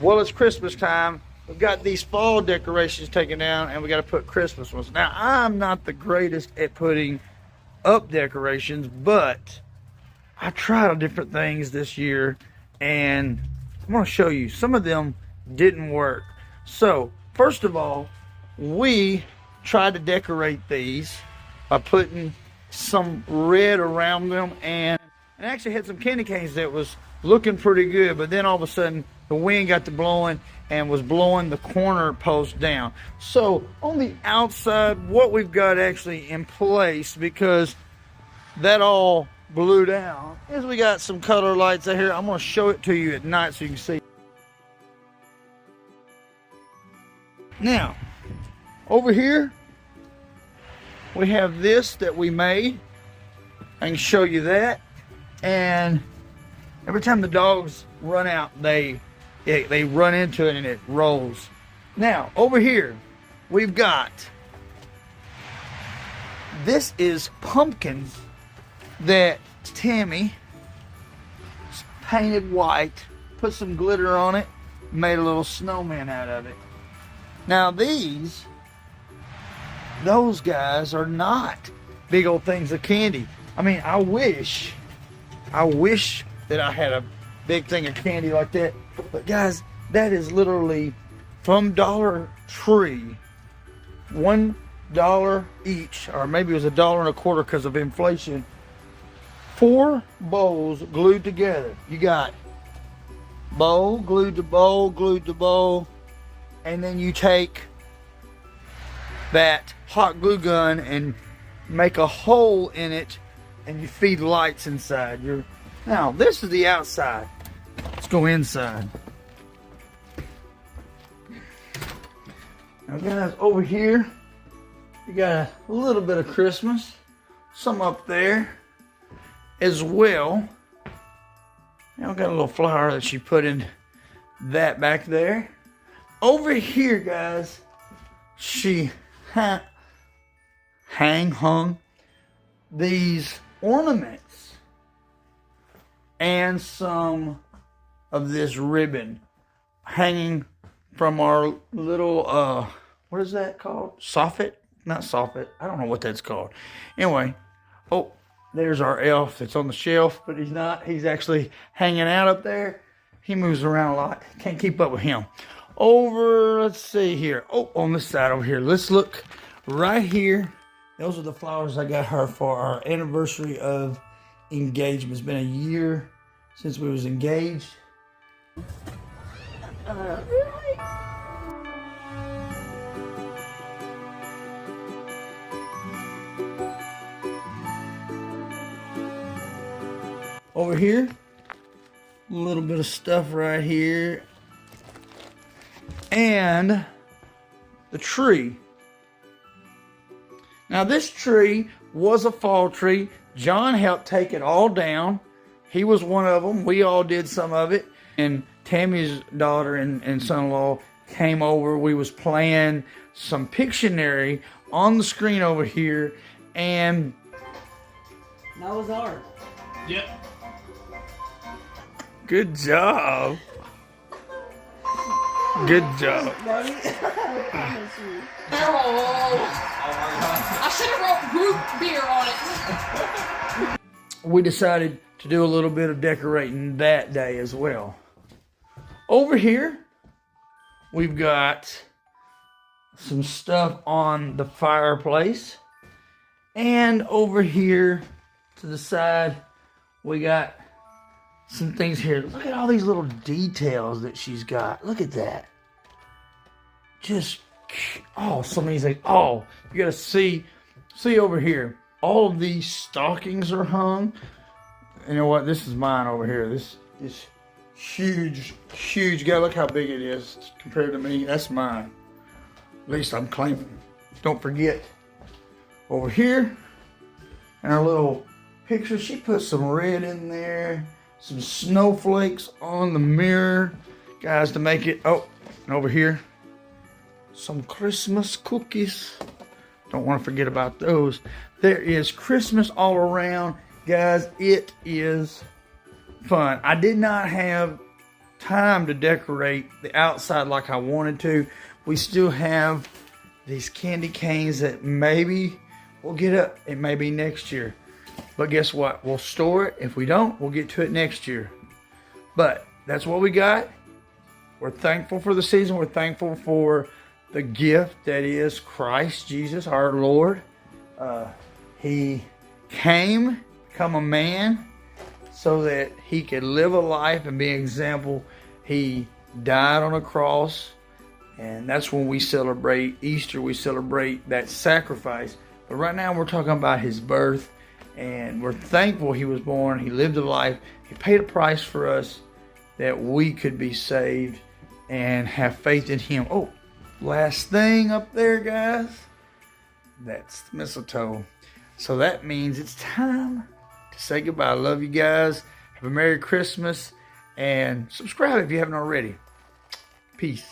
well, it's Christmas time. We've got these fall decorations taken down, and we got to put Christmas ones. Now, I'm not the greatest at putting up decorations, but I tried different things this year, and I'm going to show you. Some of them didn't work. So, first of all, we tried to decorate these by putting some red around them, and actually had some candy canes that was looking pretty good, but then all of a sudden the wind got to blowing and was blowing the corner post down. So on the outside, what we've got actually in place, because that all blew down, is we got some color lights out here. I'm going to show it to you at night so you can see. Now, over here, we have this that we made. I can show you that. And every time the dogs run out, they run into it and it rolls. Now, over here, we've got, this is pumpkins that Tammy painted white, put some glitter on it, made a little snowman out of it. Now those guys are not big old things of candy. I mean, I wish that I had a big thing of candy like that. But guys, that is literally from Dollar Tree, $1 each, or maybe it was $1.25 because of inflation. 4 bowls glued together. You got bowl, glued to bowl, glued to bowl, and then you take that hot glue gun and make a hole in it, and you feed lights inside. Now, this is the outside. Let's go inside. Now, guys, over here, you got a little bit of Christmas. Some up there as well. Now, got a little flower that she put in that back there. Over here, guys, she hung these ornaments and some of this ribbon hanging from our little what is that called? Soffit? Not soffit. I don't know what that's called. Anyway, oh, there's our elf that's on the shelf, but he's not. He's actually hanging out up there. He moves around a lot. Can't keep up with him. Over, let's see here. Oh, on this side over here. Let's look right here. Those are the flowers I got her for our anniversary of engagement. It's been a year since we was engaged. Over here, a little bit of stuff right here. And the tree. Now this tree was a fall tree. John helped take it all down. He was one of them. We all did some of it. And Tammy's daughter and son-in-law came over. We was playing some Pictionary on the screen over here. And that was art. Yep. Good job. Good job. Marty, I promise you. I should have wrote root beer on it. We decided to do a little bit of decorating that day as well. Over here, we've got some stuff on the fireplace. And over here to the side, we got some things here. Look at all these little details that she's got. Look at that. Just, oh, so many things. Oh, you gotta see over here. All of these stockings are hung. You know what? This is mine over here. This is huge, huge. God, look how big it is compared to me. That's mine. At least I'm claiming. Don't forget. Over here, and our little picture, she put some red in there. Some snowflakes on the mirror, guys, to make it. Oh, and over here, some Christmas cookies. Don't want to forget about those. There is Christmas all around, guys. It is fun. I did not have time to decorate the outside like I wanted to. We still have these candy canes that maybe we'll get up. It may be next year. But guess what? We'll store it. If we don't, we'll get to it next year. But that's what we got. We're thankful for the season. We're thankful for the gift that is Christ Jesus, our Lord. He came, become a man, so that he could live a life and be an example. He died on a cross, and that's when we celebrate Easter. We celebrate that sacrifice. But right now we're talking about his birth, and we're thankful he was born. He lived a life. He paid a price for us that we could be saved and have faith in him. Oh, last thing up there, guys. That's the mistletoe. So that means it's time to say goodbye. I love you guys. Have a Merry Christmas. And subscribe if you haven't already. Peace.